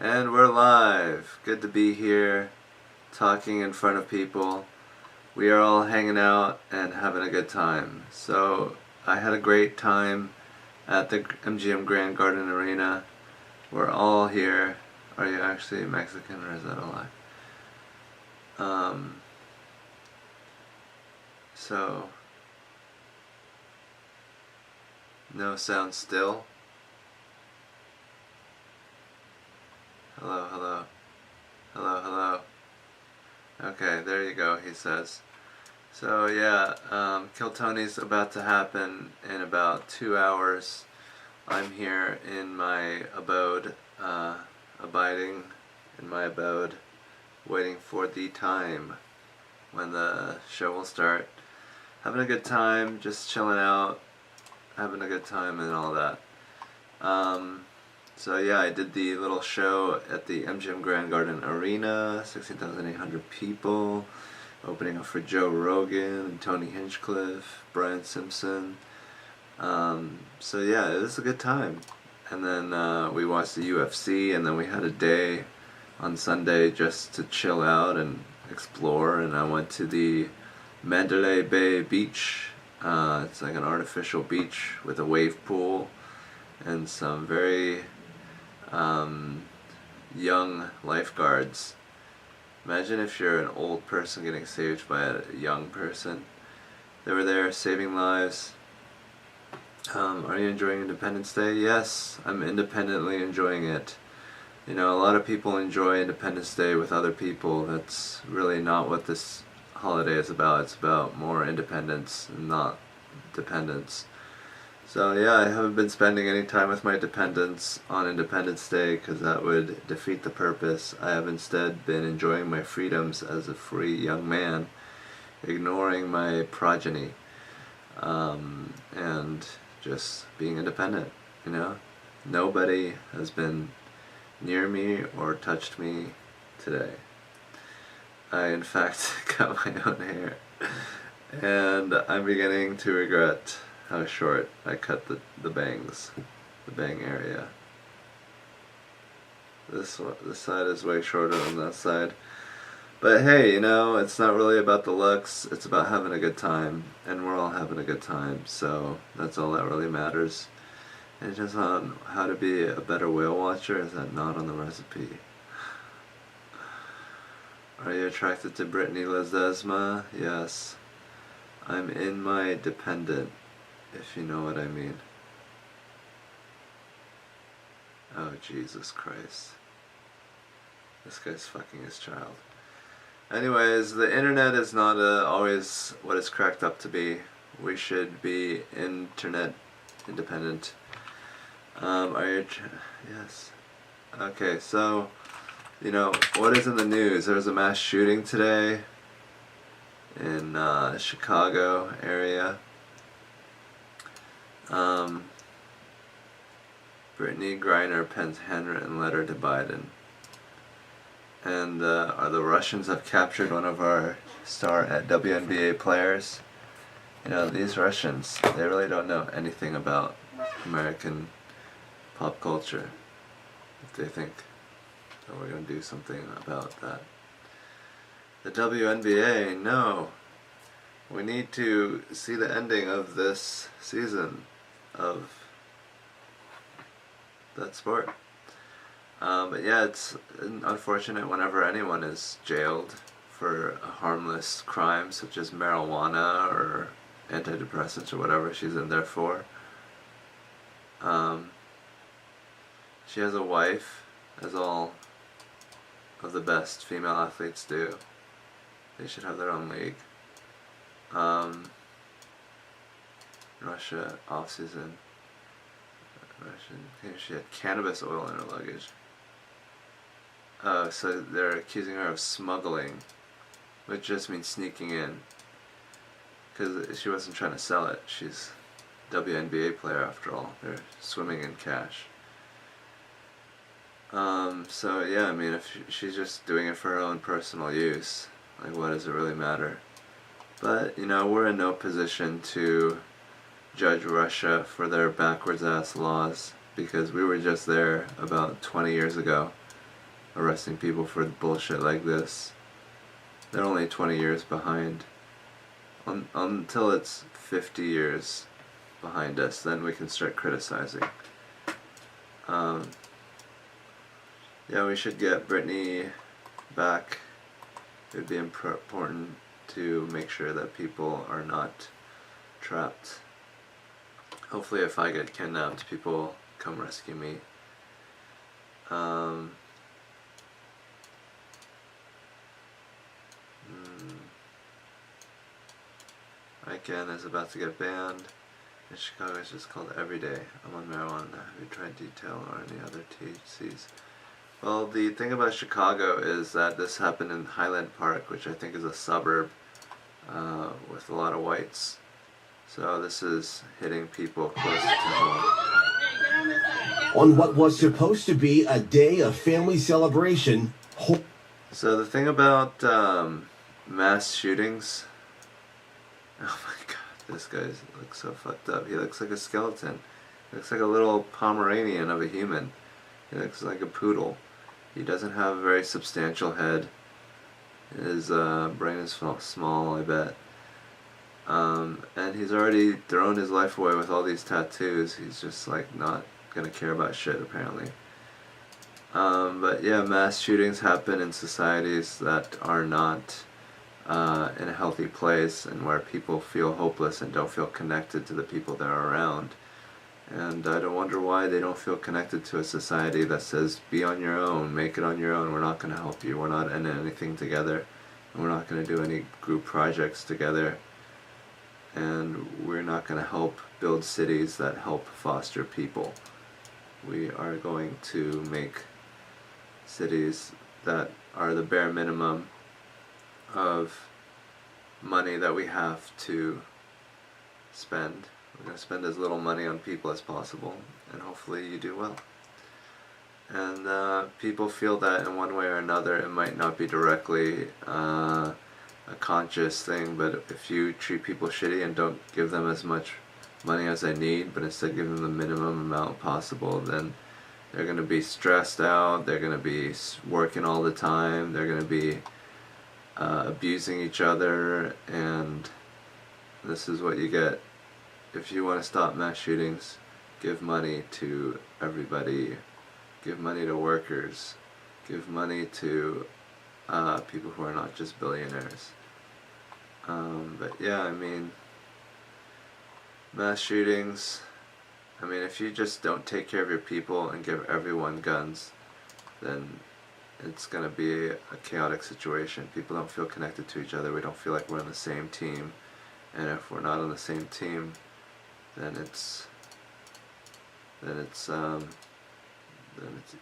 And we're live. Good to be here, talking in front of people. We are all hanging out and having a good time. So I had a great time at the MGM Grand Garden Arena. We're all here. Are you actually Mexican or is that a lie? So no sound still. Hello, hello. Hello, hello. Okay, there you go, he says. So yeah, Kill Tony's about to happen in about 2 hours. I'm here in my abode, abiding in my abode, waiting for the time when the show will start. Having a good time, just chilling out, having a good time and all that. So yeah, I did the little show at the MGM Grand Garden Arena, 16,800 people, opening up for Joe Rogan and Tony Hinchcliffe, Brian Simpson. So yeah, it was a good time. And then we watched the UFC, and then we had a day on Sunday just to chill out and explore, and I went to the Mandalay Bay Beach. It's like an artificial beach with a wave pool and some very young lifeguards. Imagine if you're an old person getting saved by a young person. They were there saving lives. Are you enjoying Independence Day? Yes, I'm independently enjoying it. You know, a lot of people enjoy Independence Day with other people. That's really not what this holiday is about. It's about more independence and not dependence. So yeah, I haven't been spending any time with my dependents on Independence Day because that would defeat the purpose. I have instead been enjoying my freedoms as a free young man, ignoring my progeny, and just being independent, you know? Nobody has been near me or touched me today. I in fact cut my own hair, and I'm beginning to regret how short I cut the bangs, the bang area. This side is way shorter than that side. But hey, you know, it's not really about the looks, it's about having a good time, and we're all having a good time, so that's all that really matters. And just on how to be a better whale watcher, is that not on the recipe? Are you attracted to Brittany Ledesma? Yes. I'm in my dependent, if you know what I mean. Oh, Jesus Christ. This guy's fucking his child. Anyways, the internet is not always what it's cracked up to be. We should be internet independent. Are you... Yes. Okay, so, you know, what is in the news? There was a mass shooting today in Chicago area. Brittany Griner pens handwritten letter to Biden. And the Russians have captured one of our star WNBA players. You know, these Russians, they really don't know anything about American pop culture. If they think that we're going to do something about that. The WNBA, no. We need to see the ending of this season of that sport. But yeah, it's unfortunate whenever anyone is jailed for a harmless crime such as marijuana or antidepressants or whatever she's in there for. She has a wife, as all of the best female athletes do. They should have their own league. Russia off-season. She had cannabis oil in her luggage. So they're accusing her of smuggling, which just means sneaking in. Because she wasn't trying to sell it. She's a WNBA player after all. They're swimming in cash. So yeah, I mean, if she's just doing it for her own personal use, like what does it really matter? But, you know, we're in no position to judge Russia for their backwards ass laws because we were just there about 20 years ago arresting people for bullshit like this. They're only 20 years behind. Until it's 50 years behind us, then we can start criticizing. Yeah, we should get Britney back. It would be important to make sure that people are not trapped. Hopefully if I get kidnapped, people come rescue me. ICANN is about to get banned. In Chicago, it's just called Everyday. I'm on marijuana. Have you tried detail or any other THCs? Well, the thing about Chicago is that this happened in Highland Park, which I think is a suburb with a lot of whites. So this is hitting people close to home. On what was supposed to be a day of family celebration. So the thing about mass shootings, oh my god, this guy looks so fucked up. He looks like a skeleton. He looks like a little Pomeranian of a human. He looks like a poodle. He doesn't have a very substantial head. His brain is small, I bet. And he's already thrown his life away with all these tattoos. He's just like not gonna care about shit apparently. But yeah, mass shootings happen in societies that are not in a healthy place and where people feel hopeless and don't feel connected to the people that are around. And I don't wonder why they don't feel connected to a society that says, be on your own, make it on your own, we're not going to help you, we're not in anything together, and we're not going to do any group projects together, and we're not going to help build cities that help foster people. We are going to make cities that are the bare minimum of money that we have to spend. We're going to spend as little money on people as possible, and hopefully you do well. And people feel that in one way or another. It might not be directly a conscious thing, but if you treat people shitty and don't give them as much money as they need, but instead give them the minimum amount possible, then they're going to be stressed out, they're going to be working all the time, they're going to be abusing each other, and this is what you get. If you want to stop mass shootings, give money to everybody, give money to workers, give money to people who are not just billionaires. But yeah, I mean, mass shootings, I mean, if you just don't take care of your people and give everyone guns, then it's going to be a chaotic situation. People don't feel connected to each other, we don't feel like we're on the same team, and if we're not on the same team, then it's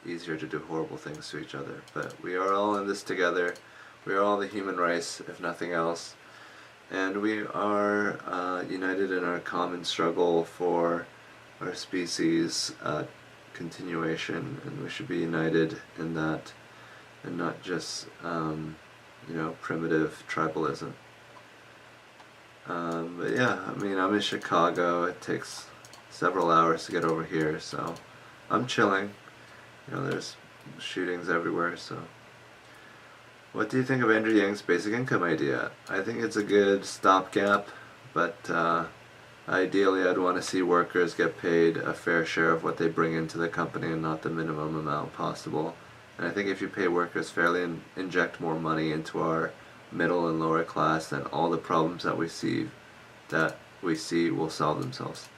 easier to do horrible things to each other. But we are all in this together. We are all the human race, if nothing else, and we are united in our common struggle for our species' continuation, and we should be united in that, and not just primitive tribalism. But yeah, I mean, I'm in Chicago. It takes several hours to get over here, so I'm chilling. There's shootings everywhere, so. What do you think of Andrew Yang's basic income idea? I think it's a good stopgap, but ideally I'd want to see workers get paid a fair share of what they bring into the company and not the minimum amount possible. And I think if you pay workers fairly and inject more money into our middle and lower class, then all the problems that we see will solve themselves.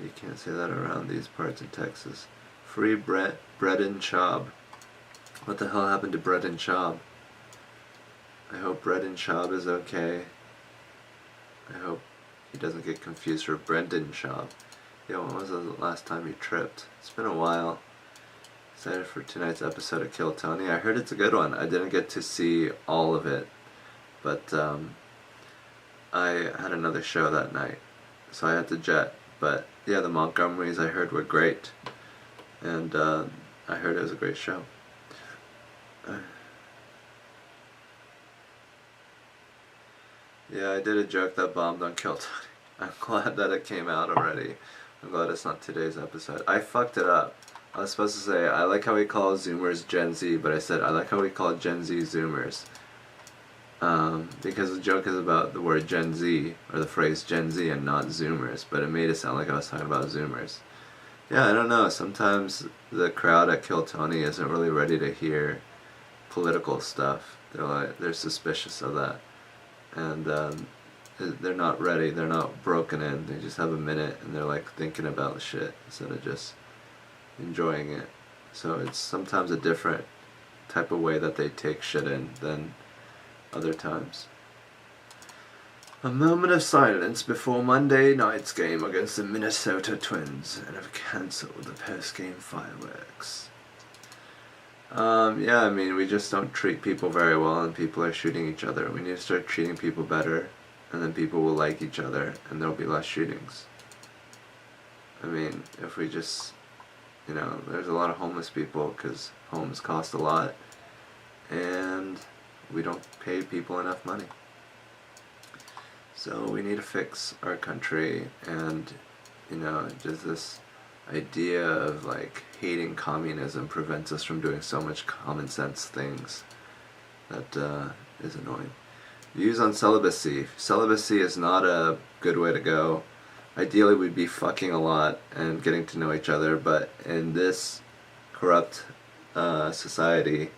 You can't say that around these parts in Texas. Free Bread and Schaub. What the hell happened to Bread and Schaub? I hope Bread and Schaub is okay. I hope he doesn't get confused for Brendan Schaub. Yo, when was the last time you tripped? It's been a while. Excited for tonight's episode of Kill Tony. I heard it's a good one. I didn't get to see all of it, but I had another show that night, so I had to jet. But yeah, the Montgomerys I heard were great, and I heard it was a great show. Yeah, I did a joke that bombed on Kill Tony. I'm glad that it came out already. I'm glad it's not today's episode. I fucked it up. I was supposed to say, I like how we call Zoomers Gen Z, but I said, I like how we call Gen Z Zoomers. Because the joke is about the word Gen Z, or the phrase Gen Z, and not Zoomers, but it made it sound like I was talking about Zoomers. Yeah, I don't know, sometimes the crowd at Kill Tony isn't really ready to hear political stuff. They're suspicious of that. And they're not ready, they're not broken in, they just have a minute and they're like thinking about shit instead of just enjoying it. So it's sometimes a different type of way that they take shit in than other times. A moment of silence before Monday night's game against the Minnesota Twins, and have cancelled the post-game fireworks. Yeah, I mean, we just don't treat people very well, and people are shooting each other. We need to start treating people better, and then people will like each other, and there'll be less shootings. I mean, if we just, there's a lot of homeless people, because homes cost a lot, and we don't pay people enough money. So we need to fix our country, and just this idea of like hating communism prevents us from doing so much common sense things that is annoying. Views on celibacy. Celibacy is not a good way to go. Ideally we'd be fucking a lot and getting to know each other, but in this corrupt society,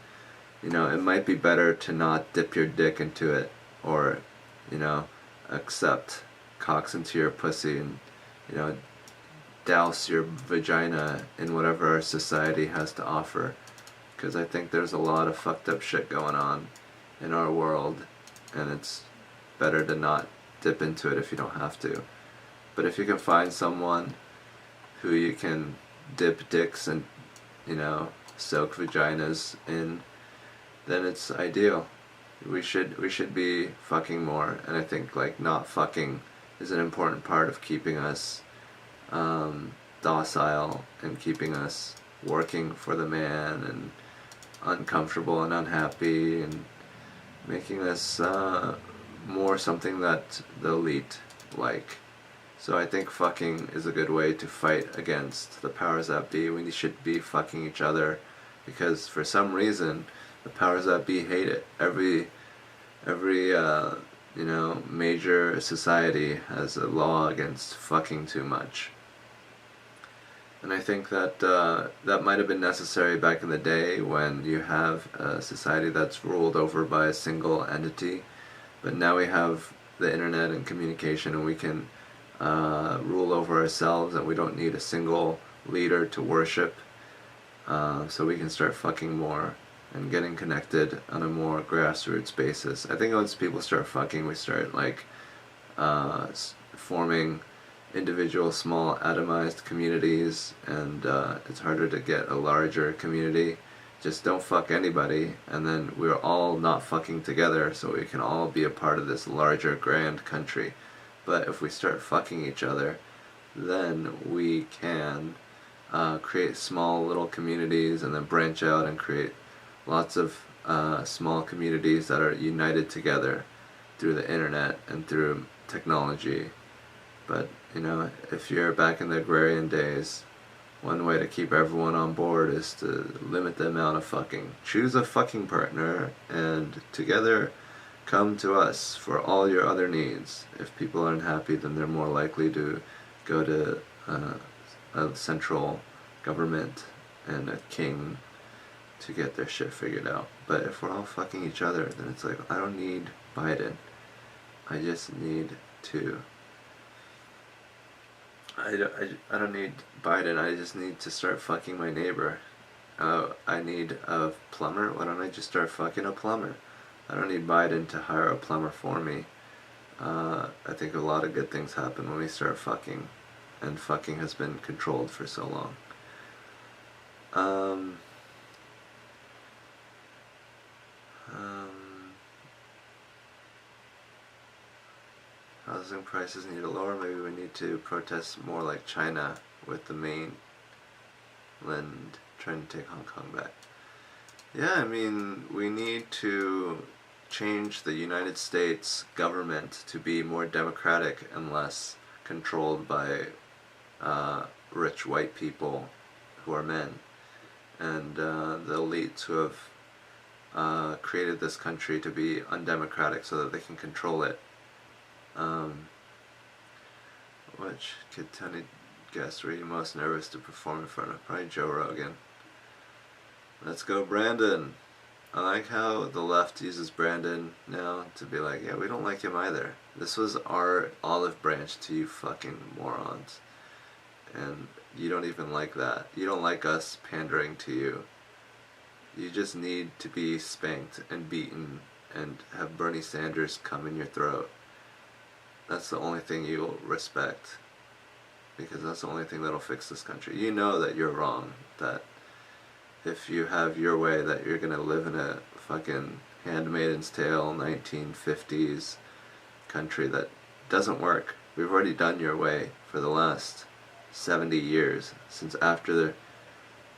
it might be better to not dip your dick into it, or accept cocks into your pussy and douse your vagina in whatever our society has to offer, because I think there's a lot of fucked up shit going on in our world, and it's better to not dip into it if you don't have to. But if you can find someone who you can dip dicks and soak vaginas in, then it's ideal. We should be fucking more, and I think like not fucking is an important part of keeping us docile and keeping us working for the man and uncomfortable and unhappy, and making us more something that the elite like. So I think fucking is a good way to fight against the powers that be. We should be fucking each other, because for some reason the powers that be hate it. Every major society has a law against fucking too much. And I think that that might have been necessary back in the day when you have a society that's ruled over by a single entity. But now we have the internet and communication, and we can rule over ourselves, and we don't need a single leader to worship. So we can start fucking more and getting connected on a more grassroots basis. I think once people start fucking, we start like forming individual small atomized communities, and it's harder to get a larger community. Just don't fuck anybody, and then we're all not fucking together, so we can all be a part of this larger grand country. But if we start fucking each other, then we can create small little communities, and then branch out and create lots of small communities that are united together through the internet and through technology. But if you're back in the agrarian days, one way to keep everyone on board is to limit the amount of fucking. Choose a fucking partner, and together come to us for all your other needs. If people aren't happy, then they're more likely to go to a central government and a king to get their shit figured out. But if we're all fucking each other, then it's like, I don't need Biden. I just need to... I don't need Biden. I just need to start fucking my neighbor. I need a plumber. Why don't I just start fucking a plumber? I don't need Biden to hire a plumber for me. I think a lot of good things happen when we start fucking, and fucking has been controlled for so long. Housing prices need to lower. Maybe we need to protest more like China with the mainland trying to take Hong Kong back. Yeah, I mean, we need to change the United States government to be more democratic and less controlled by rich white people who are men. and the elites who have created this country to be undemocratic so that they can control it. Which could tend to guess were you most nervous to perform in front of? Probably Joe Rogan. Let's go, Brandon. I like how the left uses Brandon now to be like, yeah, we don't like him either. This was our olive branch to you fucking morons. And you don't even like that. You don't like us pandering to you. You just need to be spanked and beaten and have Bernie Sanders come in your throat. That's the only thing you'll respect. Because that's the only thing that'll fix this country. You know that you're wrong. That if you have your way, that you're gonna live in a fucking Handmaid's Tale 1950s country that doesn't work. We've already done your way for the last 70 years. Since after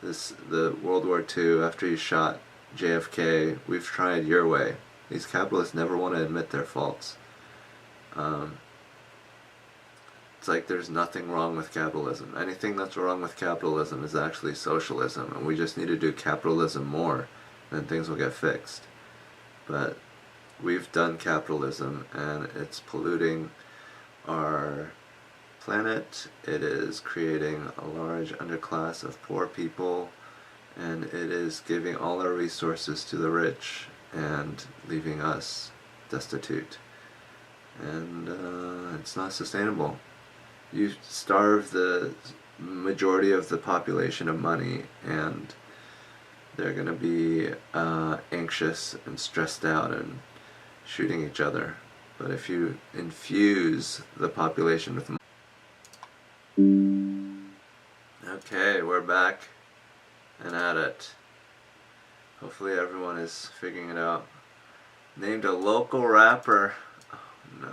the World War II, after you shot JFK, we've tried your way. These capitalists never want to admit their faults. It's like there's nothing wrong with capitalism. Anything that's wrong with capitalism is actually socialism, and we just need to do capitalism more, and things will get fixed. But we've done capitalism, and it's polluting our planet. It is creating a large underclass of poor people, and it is giving all our resources to the rich and leaving us destitute. And it's not sustainable. You starve the majority of the population of money, and they're going to be anxious and stressed out and shooting each other. But if you infuse the population with money... Okay, we're back and at it. Hopefully everyone is figuring it out. Named a local rapper. Oh no.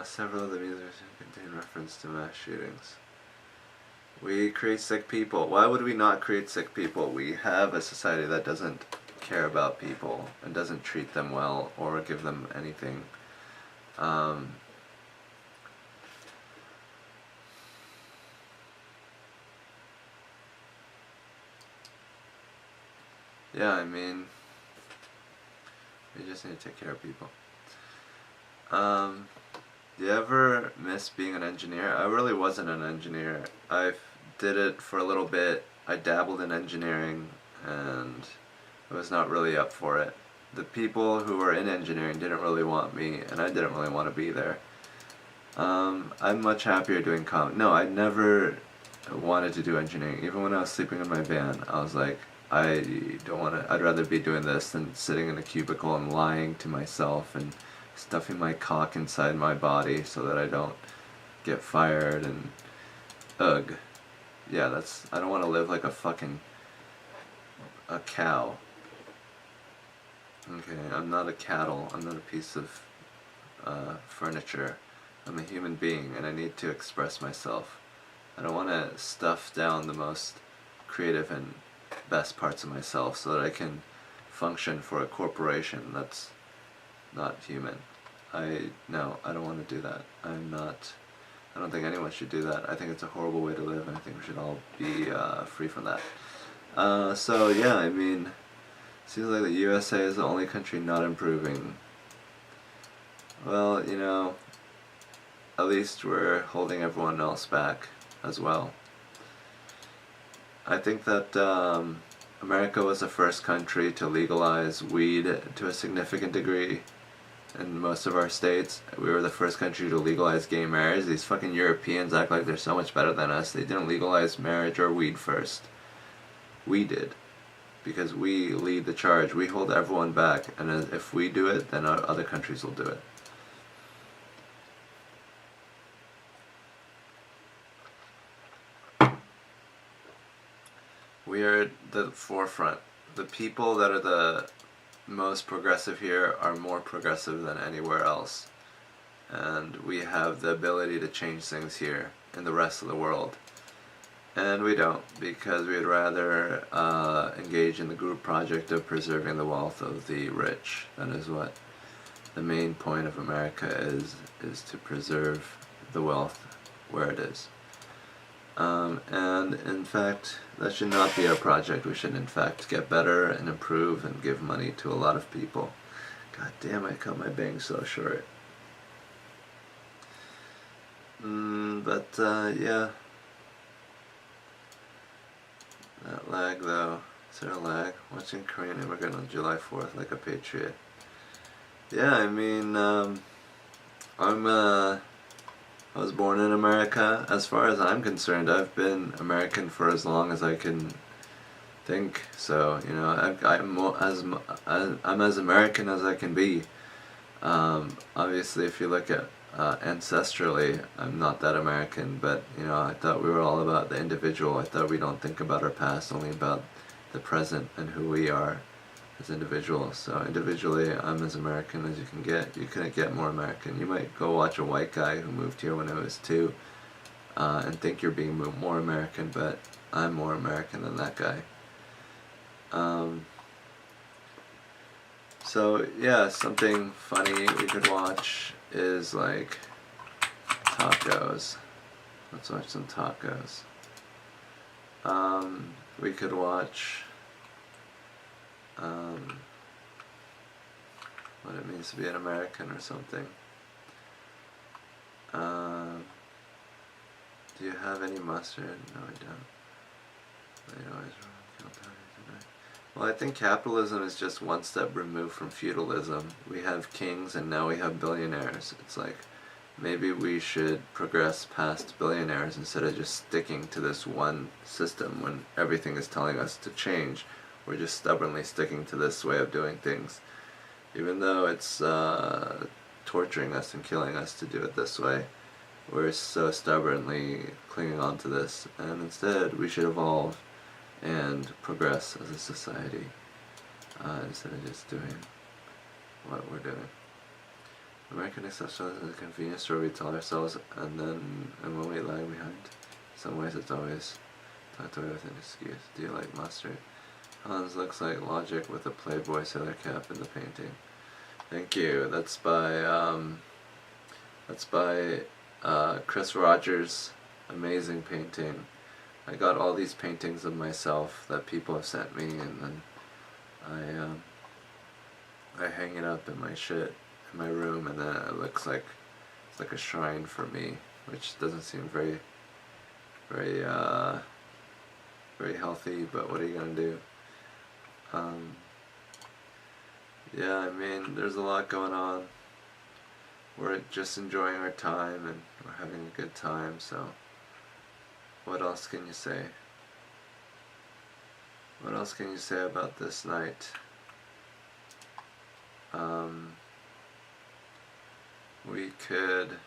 Several of the music contain reference to mass shootings. We create sick people. Why would we not create sick people? We have a society that doesn't care about people and doesn't treat them well or give them anything. Yeah, I mean, we just need to take care of people. Do you ever miss being an engineer? I really wasn't an engineer. I did it for a little bit. I dabbled in engineering, and I was not really up for it. The people who were in engineering didn't really want me, and I didn't really want to be there. I'm much happier doing No, I never wanted to do engineering. Even when I was sleeping in my van, I was like, I don't want to. I'd rather be doing this than sitting in a cubicle and lying to myself and stuffing my cock inside my body so that I don't get fired. And ugh, yeah, I don't want to live like a cow. Okay, I'm not a cattle. I'm not a piece of furniture. I'm a human being, and I need to express myself. I don't want to stuff down the most creative and best parts of myself so that I can function for a corporation that's not human. No, I don't want to do that. I don't think anyone should do that. I think it's a horrible way to live, and I think we should all be free from that. So yeah, I mean, seems like the USA is the only country not improving. Well, you know, at least we're holding everyone else back as well. I think that America was the first country to legalize weed to a significant degree in most of our states. We were the first country to legalize gay marriage. These fucking Europeans act like they're so much better than us. They didn't legalize marriage or weed first. We did. Because we lead the charge. We hold everyone back. And if we do it, then other countries will do it. We are at the forefront. The people that are the most progressive here are more progressive than anywhere else. And we have the ability to change things here in the rest of the world. And we don't, because we'd rather engage in the group project of preserving the wealth of the rich. That is what the main point of America is to preserve the wealth where it is. And in fact, that should not be our project. We should in fact get better and improve and give money to a lot of people. God damn, I cut my bangs so short. Yeah. That lag though. Is there a lag? Watching Korean immigrant on July 4th like a patriot. Yeah, I mean, I was born in America. As far as I'm concerned, I've been American for as long as I can think. So, you know, I'm as American as I can be. Obviously, if you look at ancestrally, I'm not that American, but, you know, I thought we were all about the individual. I thought we don't think about our past, only about the present and who we are as individuals. So individually, I'm as American as you can get. You couldn't get more American. You might go watch a white guy who moved here when he was 2 and think you're being more American, but I'm more American than that guy. So yeah, something funny we could watch is like tacos. Let's watch some tacos. We could watch what it means to be an American or something. Do you have any mustard? No, I don't. Well, I think capitalism is just one step removed from feudalism. We have kings and now we have billionaires. It's like, maybe we should progress past billionaires instead of just sticking to this one system when everything is telling us to change. We're just stubbornly sticking to this way of doing things, even though it's torturing us and killing us to do it this way. We're so stubbornly clinging on to this, and instead we should evolve and progress as a society instead of just doing what we're doing. American exceptionalism is a convenience store we tell ourselves, and when we lag behind. In some ways it's always tucked away with an excuse. Do you like mustard? Hans looks like Logic with a Playboy sailor cap in the painting. Thank you. That's by Chris Rogers. Amazing painting. I got all these paintings of myself that people have sent me, and then I hang it up in my my room, and then it looks like it's like a shrine for me, which doesn't seem very healthy, but what are you gonna do? Yeah, I mean, there's a lot going on. We're just enjoying our time and we're having a good time, so what else can you say? What else can you say about this night? We could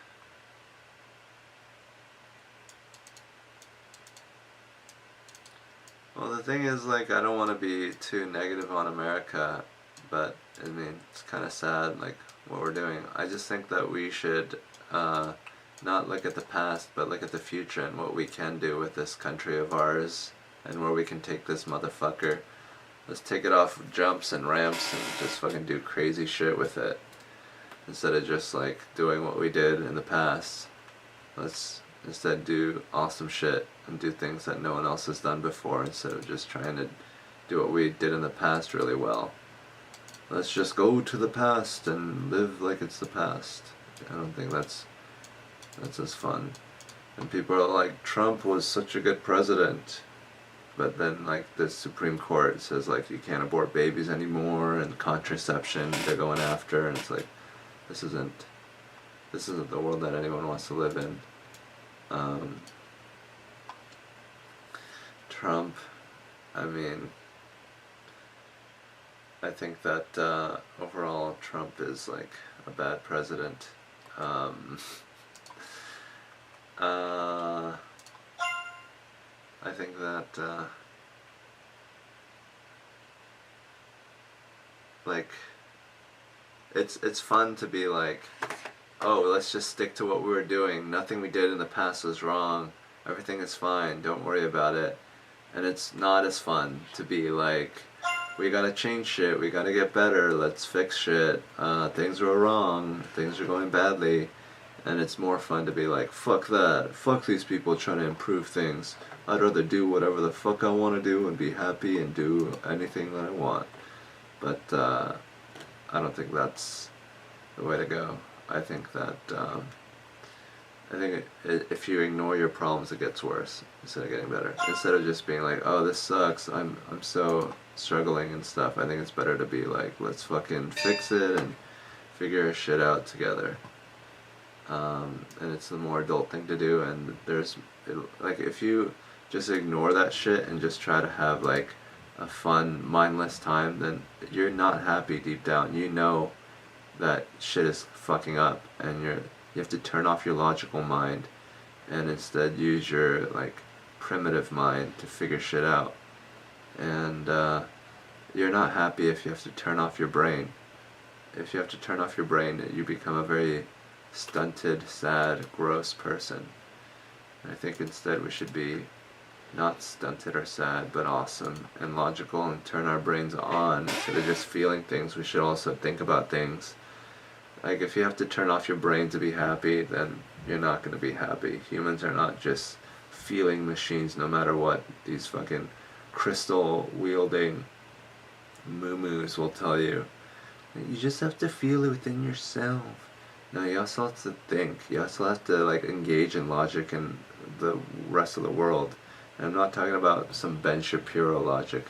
well, the thing is, like, I don't want to be too negative on America, but I mean, it's kind of sad, like, what we're doing. I just think that we should not look at the past, but look at the future and what we can do with this country of ours, and where we can take this motherfucker. Let's take it off jumps and ramps and just fucking do crazy shit with it, instead of just like doing what we did in the past. Let's instead do awesome shit and do things that no one else has done before, instead of just trying to do what we did in the past really well. Let's just go to the past and live like it's the past. I don't think that's as fun. And people are like, Trump was such a good president, but then like the Supreme Court says like you can't abort babies anymore, and contraception they're going after, and it's like, this isn't the world that anyone wants to live in. Trump, I mean, I think that overall Trump is like a bad president. I think that like it's fun to be like, oh, let's just stick to what we were doing. Nothing we did in the past was wrong. Everything is fine. Don't worry about it. And it's not as fun to be like, we gotta change shit. We gotta get better. Let's fix shit. Things were wrong. Things are going badly. And it's more fun to be like, fuck that, fuck these people trying to improve things. I'd rather do whatever the fuck I want to do and be happy and do anything that I want. But I don't think that's the way to go. I think that if you ignore your problems, it gets worse instead of getting better. Instead of just being like, "Oh, this sucks. I'm so struggling and stuff." I think it's better to be like, "Let's fucking fix it and figure shit out together." And it's the more adult thing to do. And like if you just ignore that shit and just try to have like a fun, mindless time, then you're not happy deep down. You know that shit is fucking up, and you have to turn off your logical mind and instead use your like primitive mind to figure shit out. And you're not happy if you have to turn off your brain. If you have to turn off your brain, you become a very stunted, sad, gross person. And I think instead we should be not stunted or sad, but awesome and logical, and turn our brains on. Instead of just feeling things, we should also think about things. Like, if you have to turn off your brain to be happy, then you're not going to be happy. Humans are not just feeling machines no matter what. These fucking crystal wielding moo-moos will tell you. You just have to feel it within yourself. No, you also have to think. You also have to, like, engage in logic and the rest of the world. And I'm not talking about some Ben Shapiro logic.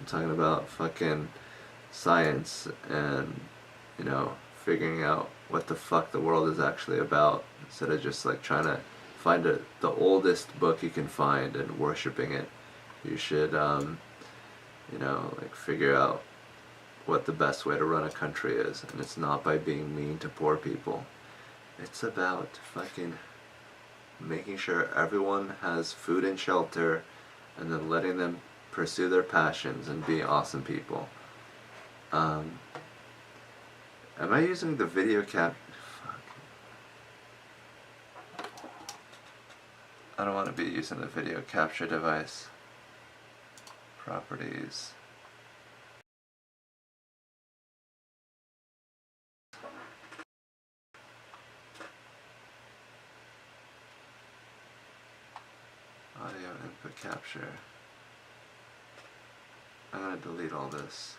I'm talking about fucking science and, you know, figuring out what the fuck the world is actually about, instead of just like trying to find the oldest book you can find and worshiping it. You should, you know, like figure out what the best way to run a country is, and it's not by being mean to poor people. It's about fucking making sure everyone has food and shelter, and then letting them pursue their passions and be awesome people. Um, Am I using the video cap? Fuck. I don't want to be using the video capture device. Properties. Audio input capture. I'm gonna delete all this.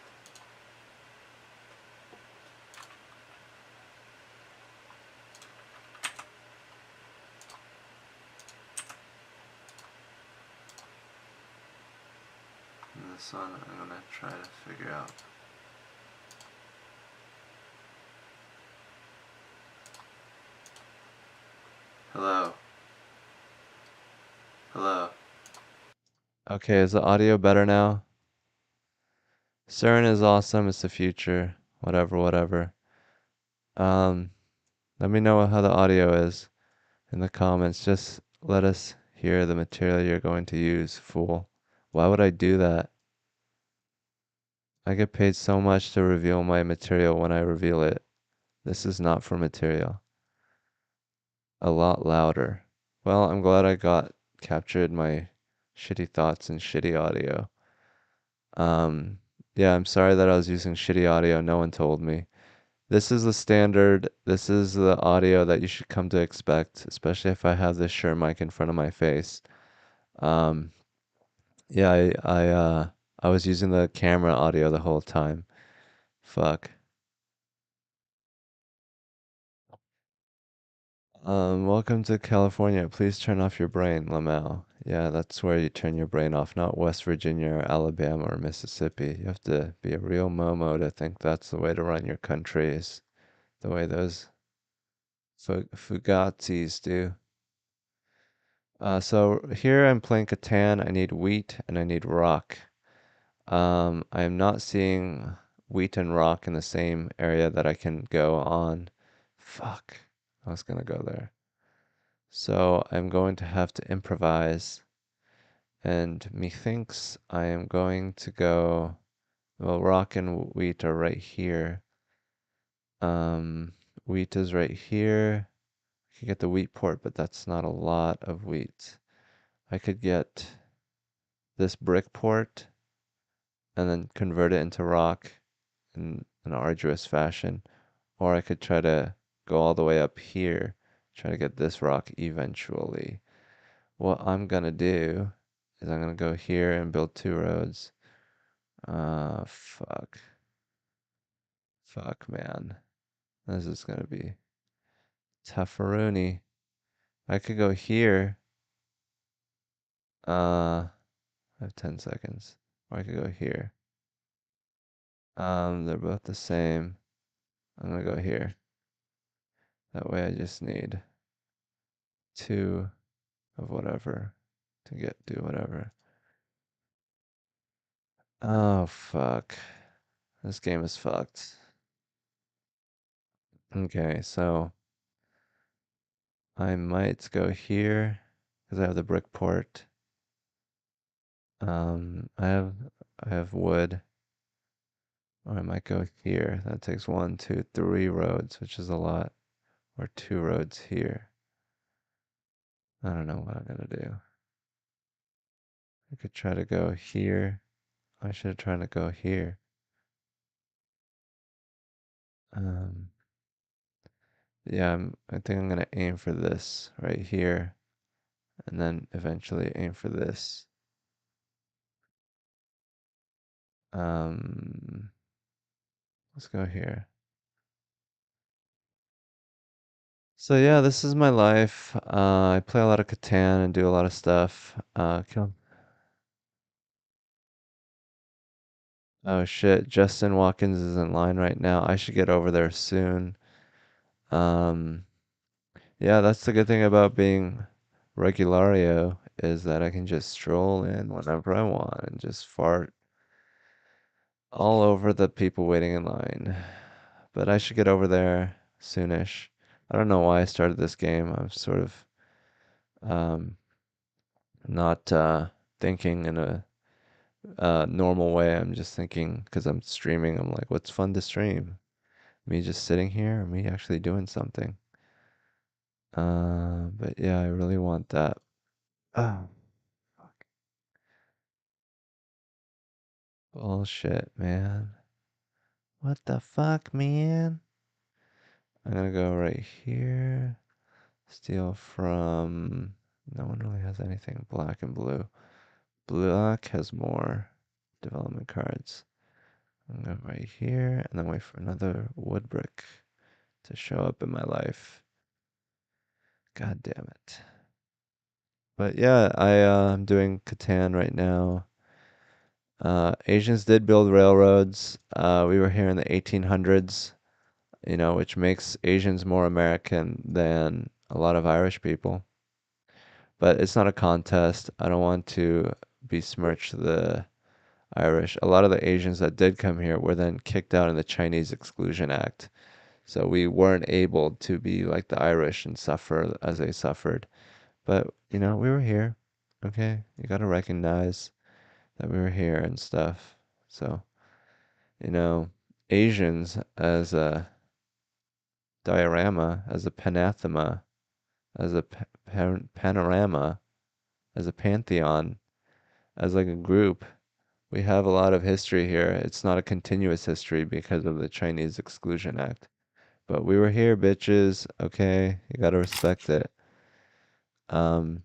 And this one I'm gonna try to figure out. Hello. Hello. Okay, is the audio better now? CERN is awesome, it's the future. Whatever, whatever. Let me know how the audio is in the comments. Just let us hear the material you're going to use, fool. Why would I do that? I get paid so much to reveal my material when I reveal it. This is not for material. A lot louder. Well, I'm glad I captured my shitty thoughts and shitty audio. Yeah, I'm sorry that I was using shitty audio. No one told me. This is the standard. This is the audio that you should come to expect, especially if I have this Shure mic in front of my face. Um, yeah, I was using the camera audio the whole time. Fuck. Welcome to California. Please turn off your brain, Lamau. Yeah, that's where you turn your brain off, not West Virginia or Alabama or Mississippi. You have to be a real Momo to think that's the way to run your country, is the way those Fugazis do. So here I'm playing Catan. I need wheat and I need rock. I am not seeing wheat and rock in the same area that I can go on. Fuck. I was gonna go there. So I'm going to have to improvise. And methinks I am going to go. Well, rock and wheat are right here. Wheat is right here. I could get the wheat port, but that's not a lot of wheat. I could get this brick port and then convert it into rock in an arduous fashion. Or I could try to go all the way up here Try to get this rock eventually. What I'm gonna do is I'm gonna go here and build 2 roads. Fuck. Fuck, man. This is gonna be tough-a-rooney. I could go here. I have 10 seconds. Or I could go here. They're both the same. I'm gonna go here. That way I just need 2 of whatever to do whatever. Oh, fuck. This game is fucked. Okay, so I might go here because I have the brick port. I have wood. Or I might go here. That takes 1, 2, 3 roads, which is a lot. Or 2 roads here. I don't know what I'm gonna do. I could try to go here. I should have tried to go here. Um, yeah, I think I'm gonna aim for this right here, and then eventually aim for this. Um, let's go here. So yeah, this is my life. I play a lot of Catan and do a lot of stuff. Oh shit, Justin Watkins is in line right now. I should get over there soon. Um, yeah, that's the good thing about being Regulario is that I can just stroll in whenever I want and just fart all over the people waiting in line. But I should get over there soonish. I don't know why I started this game. I'm sort of um, not thinking in a normal way. I'm just thinking because I'm streaming. I'm like, what's fun to stream? Me just sitting here or me actually doing something? But yeah, I really want that. Oh, fuck. Bullshit, man. What the fuck, man? I'm gonna go right here. Steal from. No one really has anything black and blue. Black has more development cards. I'm gonna go right here and then wait for another wood brick to show up in my life. God damn it. But yeah, I'm doing Catan right now. Asians did build railroads. We were here in the 1800s, which makes Asians more American than a lot of Irish people. But it's not a contest. I don't want to besmirch the Irish. A lot of the Asians that did come here were then kicked out in the Chinese Exclusion Act. So we weren't able to be like the Irish and suffer as they suffered. But, we were here. Okay? You got to recognize that we were here and stuff. So, you know, Asians as a diorama, as a panathema, as a panorama, as a pantheon, as like a group, we have a lot of history here. It's not a continuous history because of the Chinese Exclusion Act. But we were here, bitches. Okay, you gotta respect it. Um,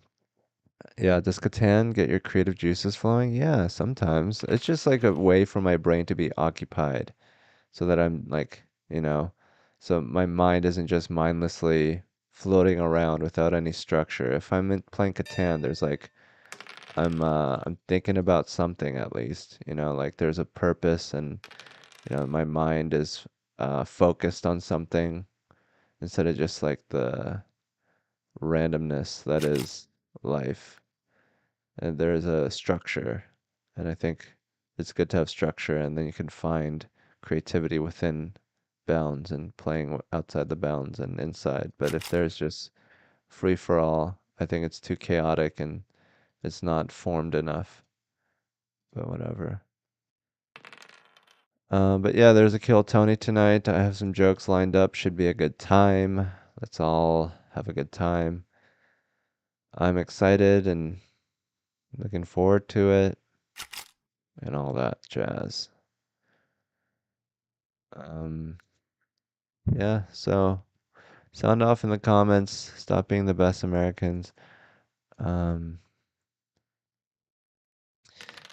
yeah, does Catan get your creative juices flowing? Yeah, sometimes. It's just like a way for my brain to be occupied so that I'm like, so my mind isn't just mindlessly floating around without any structure. If I'm playing Catan, there's like I'm thinking about something at least, like there's a purpose and my mind is focused on something instead of just like the randomness that is life. And there's a structure, and I think it's good to have structure, and then you can find creativity within bounds and playing outside the bounds and inside. But if there's just free for all, I think it's too chaotic and it's not formed enough. But whatever. But yeah, there's a Kill Tony tonight. I have some jokes lined up. Should be a good time. Let's all have a good time. I'm excited and looking forward to it and all that jazz. Um, yeah, so Sound off in the comments. Stop being the best Americans. Um,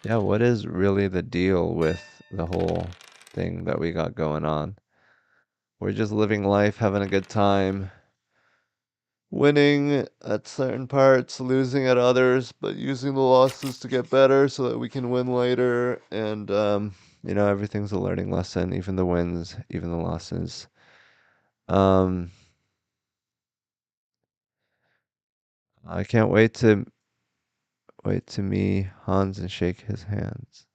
yeah, what is really the deal with the whole thing that we got going on? We're just living life, having a good time, winning at certain parts, losing at others, but using the losses to get better so that we can win later. And, everything's a learning lesson, even the wins, even the losses. Um, I can't wait to meet Hans and shake his hands.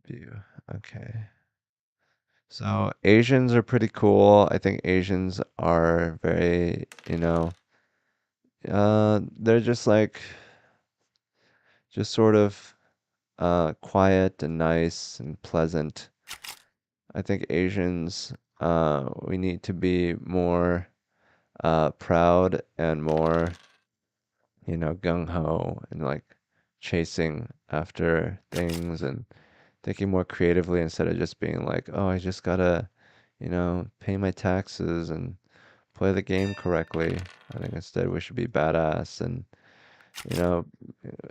View. Okay. So Asians are pretty cool. I think Asians are very, they're just like, just sort of quiet and nice and pleasant. I think Asians, we need to be more proud and more, gung ho and like chasing after things and thinking more creatively instead of just being like, oh, I just gotta, pay my taxes and play the game correctly. I think instead we should be badass and, you know,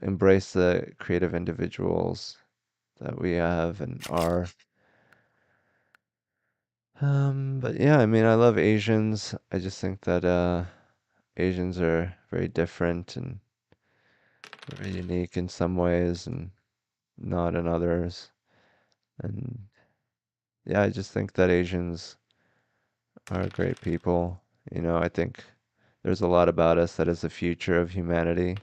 embrace the creative individuals that we have and are. But yeah, I mean, I love Asians. I just think that Asians are very different and very unique in some ways and not in others. And yeah, I just think that Asians are great people. I think there's a lot about us that is the future of humanity,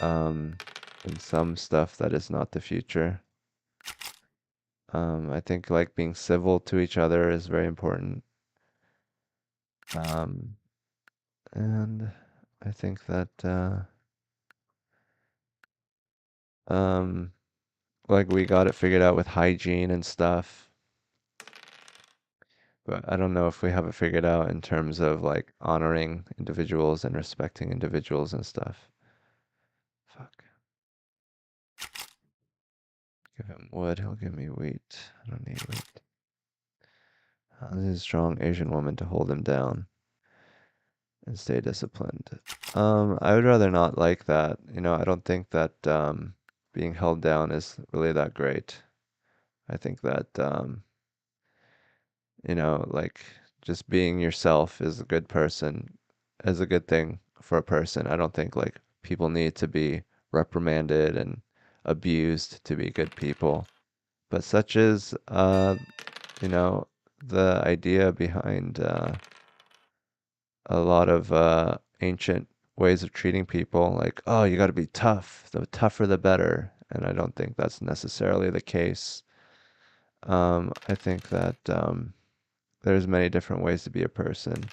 um, and some stuff that is not the future. I think like being civil to each other is very important. Um, and I think that um, like we got it figured out with hygiene and stuff, but I don't know if we have it figured out in terms of like honoring individuals and respecting individuals and stuff. Fuck. Give him wood, he'll give me wheat. I don't need wheat. I need a strong Asian woman to hold him down and stay disciplined. I would rather not like that. I don't think that being held down is really that great. I think that like just being yourself is a good person, is a good thing for a person. I don't think like people need to be reprimanded and abused to be good people. But such is you know, the idea behind a lot of ancient ways of treating people, like, oh, you got to be tough. The tougher, the better. And I don't think that's necessarily the case. I think that there's many different ways to be a person,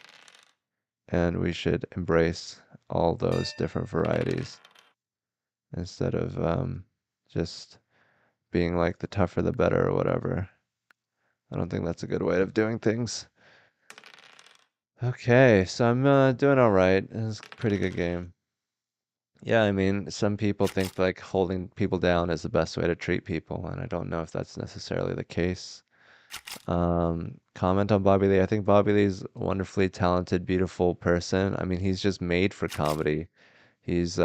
and we should embrace all those different varieties instead of just being like the tougher, the better, or whatever. I don't think that's a good way of doing things. Okay, so I'm doing all right. It's a pretty good game. Yeah, I mean, some people think like holding people down is the best way to treat people, and I don't know if that's necessarily the case. Comment on Bobby Lee. I think Bobby Lee's a wonderfully talented, beautiful person. I mean, he's just made for comedy. He's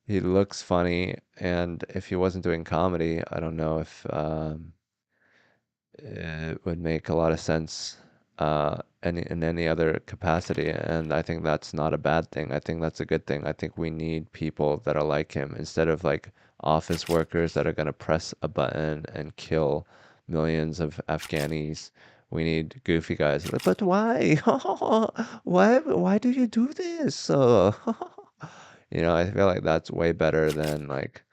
he looks funny, and if he wasn't doing comedy, I don't know if it would make a lot of sense in any other capacity. And I think that's not a bad thing. I think that's a good thing. I think we need people that are like him instead of like office workers that are going to press a button and kill millions of Afghanis. We need goofy guys. But why? Why do you do this? I feel like that's way better than like,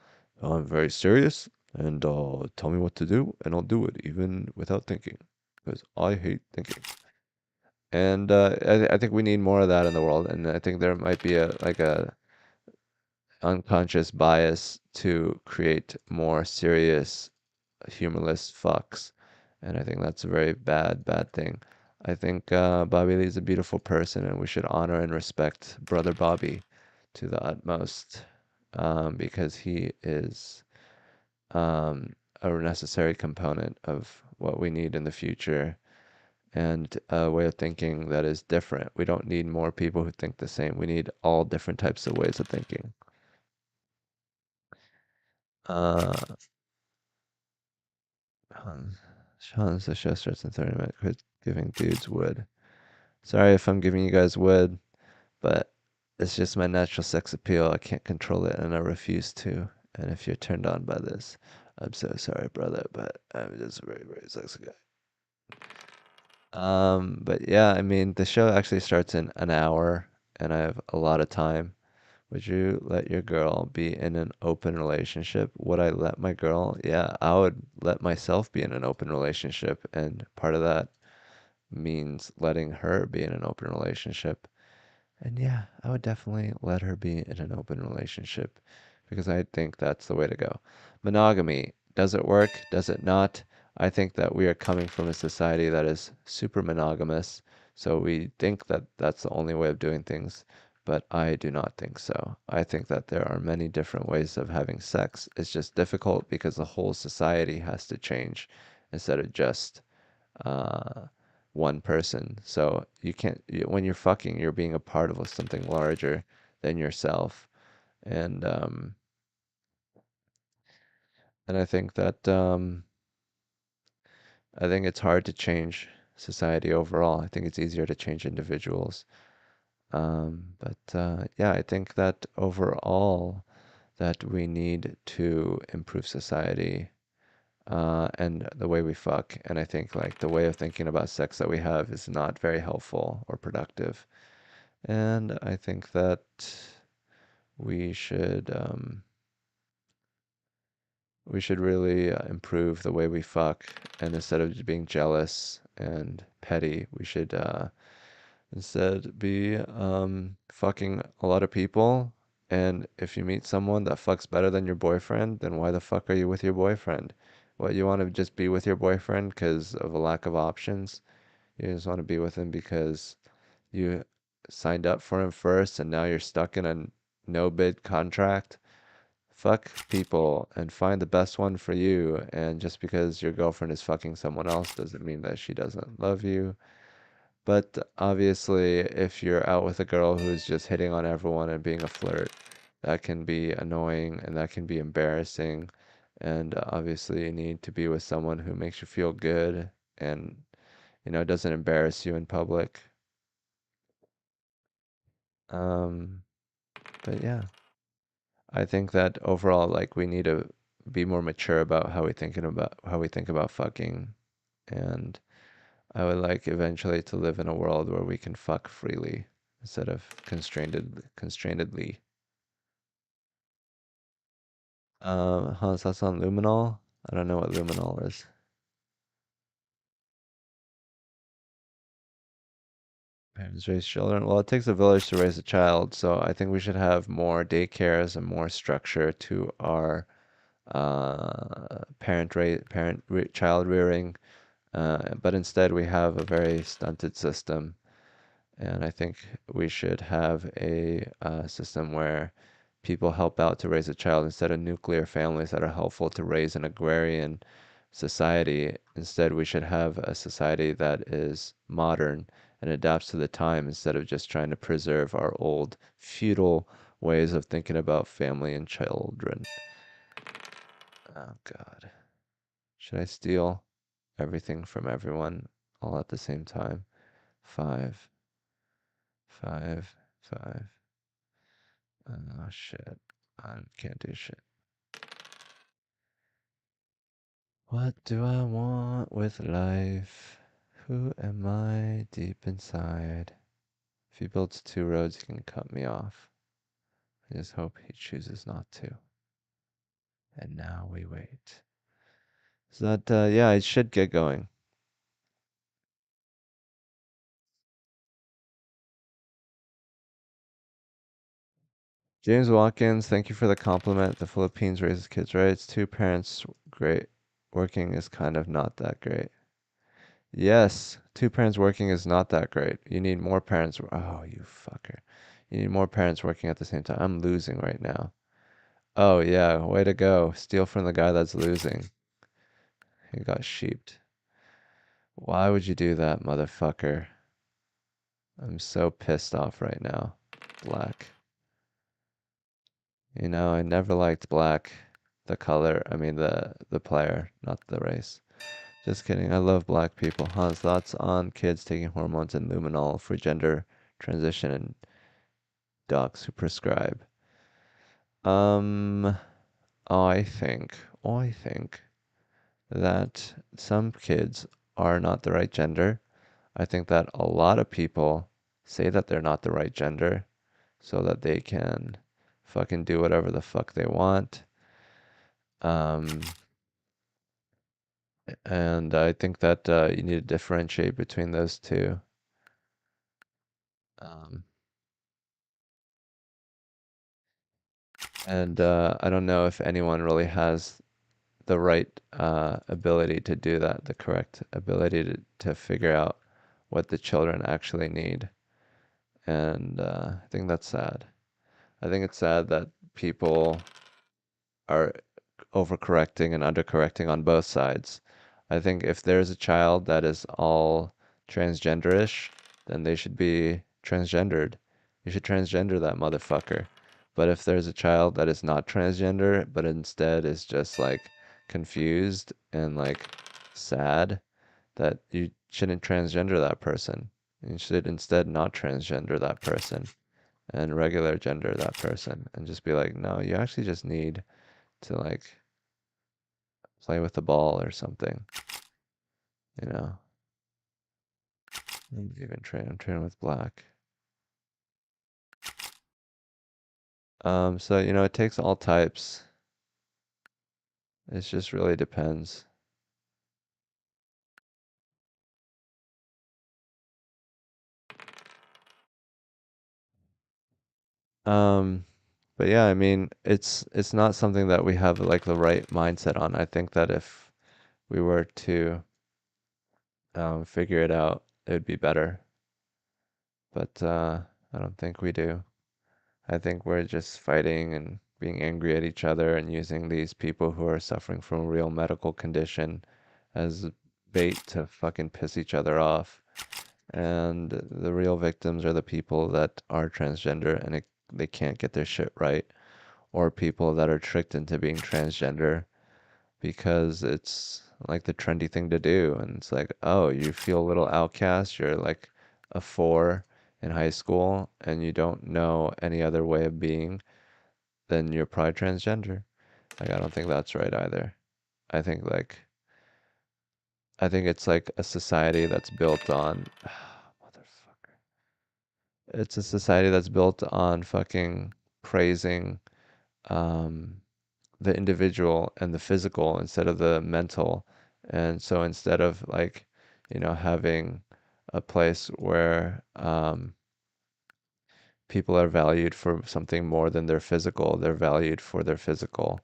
oh, I'm very serious and tell me what to do and I'll do it even without thinking because I hate thinking. And I think we need more of that in the world. And I think there might be a unconscious bias to create more serious, humorless fucks. And I think that's a very bad thing. I think Bobby Lee is a beautiful person, and we should honor and respect Brother Bobby to the utmost because he is a necessary component of what we need in the future. and a way of thinking that is different. We don't need more people who think the same. We need all different types of ways of thinking. Uh, Sean's the show starts in 30 minutes. Quit giving dudes wood. Sorry if I'm giving you guys wood, but it's just my natural sex appeal. I can't control it, and I refuse to. And if you're turned on by this, I'm so sorry, brother, but I'm just a very, very sexy guy. But yeah, I mean, the show actually starts in an hour, and I have a lot of time. Would you let your girl be in an open relationship? Would I let my girl? Yeah, I would let myself be in an open relationship, and part of that means letting her be in an open relationship. And yeah, I would definitely let her be in an open relationship because I think that's the way to go. Monogamy, does it work? Does it not? I think that we are coming from a society that is super monogamous, so we think that that's the only way of doing things, but I do not think so. I think that there are many different ways of having sex. It's just difficult because the whole society has to change instead of just uh, one person. So you can't, when you're fucking, you're being a part of something larger than yourself. And um, and I think it's hard to change society overall. I think it's easier to change individuals. But yeah, I think that overall that we need to improve society and the way we fuck. And I think like the way of thinking about sex that we have is not very helpful or productive. And I think that we should um, we should really improve the way we fuck. And instead of just being jealous and petty, we should instead be fucking a lot of people. And if you meet someone that fucks better than your boyfriend, then why the fuck are you with your boyfriend? What, you want to just be with your boyfriend because of a lack of options? You just want to be with him because you signed up for him first and now you're stuck in a no bid contract? Fuck people and find the best one for you. And just because your girlfriend is fucking someone else doesn't mean that she doesn't love you. But obviously, if you're out with a girl who's just hitting on everyone and being a flirt, that can be annoying and that can be embarrassing. And obviously, you need to be with someone who makes you feel good and, doesn't embarrass you in public. Um, but yeah, I think that overall, like, we need to be more mature about how we think about fucking. And I would like eventually to live in a world where we can fuck freely instead of constrainedly. Hans, that's on luminol. I don't know what luminol is. Parents raise children. Well, it takes a village to raise a child, so I think we should have more daycares and more structure to our child rearing. But instead, we have a very stunted system. And I think we should have a system where people help out to raise a child instead of nuclear families that are helpful to raise an agrarian society. Instead, we should have a society that is modern and adapts to the time instead of just trying to preserve our old feudal ways of thinking about family and children. Oh, God. Should I steal everything from everyone all at the same time? Five, five, five. Oh shit. I can't do shit. What do I want with life? Who am I deep inside? If he builds two roads, he can cut me off. I just hope he chooses not to. And now we wait. So that, yeah, I should get going. James Watkins, thank you for the compliment. The Philippines raises kids right. It's two parents, great. Working is kind of not that great. Yes, two parents working is not that great. You need more parents. Oh, you fucker. You need more parents working at the same time. I'm losing right now. Oh, yeah, way to go. Steal from the guy that's losing. He got sheeped. Why would you do that, motherfucker? I'm so pissed off right now. Black. You know, I never liked black. The color, I mean the player, not the race. Just kidding. I love black people. Hans, thoughts on kids taking hormones and luminol for gender transition and docs who prescribe? Um, I think that some kids are not the right gender. I think that a lot of people say that they're not the right gender so that they can fucking do whatever the fuck they want. Um, and I think that you need to differentiate between those two. Um, and I don't know if anyone really has the right ability to do that, the correct ability to figure out what the children actually need. And I think that's sad. I think it's sad that people are overcorrecting and undercorrecting on both sides. I think if there's a child that is all transgenderish, then they should be transgendered. You should transgender that motherfucker. But if there's a child that is not transgender, but instead is just like confused and like sad, that you shouldn't transgender that person. You should instead not transgender that person and regular gender that person and just be like, no, you actually just need to like play with the ball or something, you know. I'm training with black. So you know, it takes all types. It just really depends. Um, but yeah, I mean, it's not something that we have like the right mindset on. I think that if we were to figure it out, it would be better. But I don't think we do. I think we're just fighting and being angry at each other and using these people who are suffering from a real medical condition as bait to fucking piss each other off. And the real victims are the people that are transgender and they can't get their shit right, or people that are tricked into being transgender because it's like the trendy thing to do. And it's like, oh, you feel a little outcast, you're like a four in high school and you don't know any other way of being, then you're probably transgender. Like, I don't think that's right either. I think like I think it's like a society that's built on motherfucker. It's a society that's built on fucking praising um the individual and the physical instead of the mental. And so instead of like, you know, having a place where people are valued for something more than their physical. They're valued for their physical.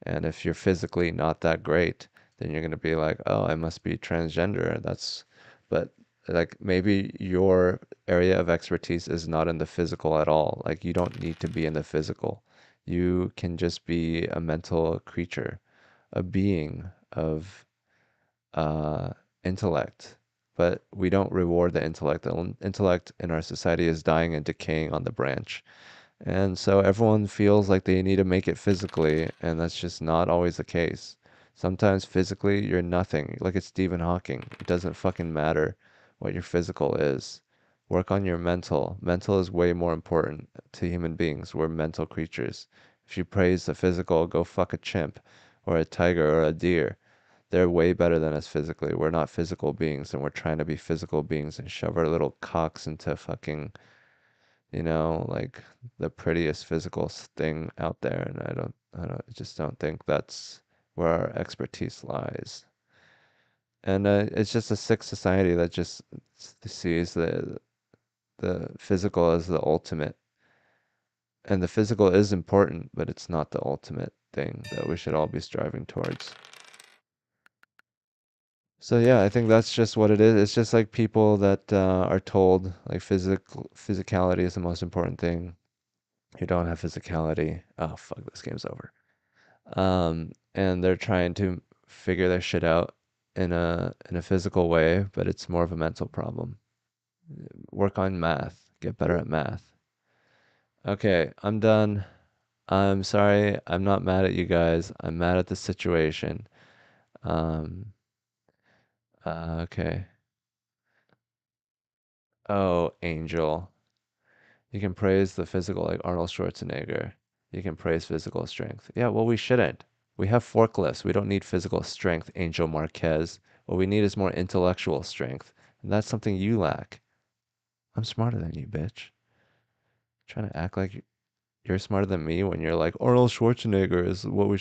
And if you're physically not that great, then you're going to be like, oh, I must be transgender. But like maybe your area of expertise is not in the physical at all. Like you don't need to be in the physical. You can just be a mental creature, a being of uh, intellect, but we don't reward the intellect. The intellect in our society is dying and decaying on the branch. And so everyone feels like they need to make it physically, and that's just not always the case. Sometimes physically you're nothing. Look at Stephen Hawking. It doesn't fucking matter what your physical is. Work on your mental. Mental is way more important to human beings. We're mental creatures. If you praise the physical, go fuck a chimp or a tiger or a deer. They're way better than us physically. We're not physical beings, and we're trying to be physical beings and shove our little cocks into fucking, you know, like the prettiest physical thing out there. And I just don't think that's where our expertise lies. And it's just a sick society that just sees the physical as the ultimate. And the physical is important, but it's not the ultimate thing that we should all be striving towards. So yeah, I think that's just what it is. It's just like people that are told like physicality is the most important thing. You don't have physicality. Oh fuck, this game's over. And they're trying to figure their shit out in a physical way, but it's more of a mental problem. Work on math. Get better at math. Okay, I'm done. I'm sorry. I'm not mad at you guys. I'm mad at the situation. Um, okay. Oh, Angel. You can praise the physical like Arnold Schwarzenegger. You can praise physical strength. Yeah, well, we shouldn't. We have forklifts. We don't need physical strength, Angel Marquez. What we need is more intellectual strength. And that's something you lack. I'm smarter than you, bitch. Trying to act like you're smarter than me when you're like, Arnold Schwarzenegger is what we should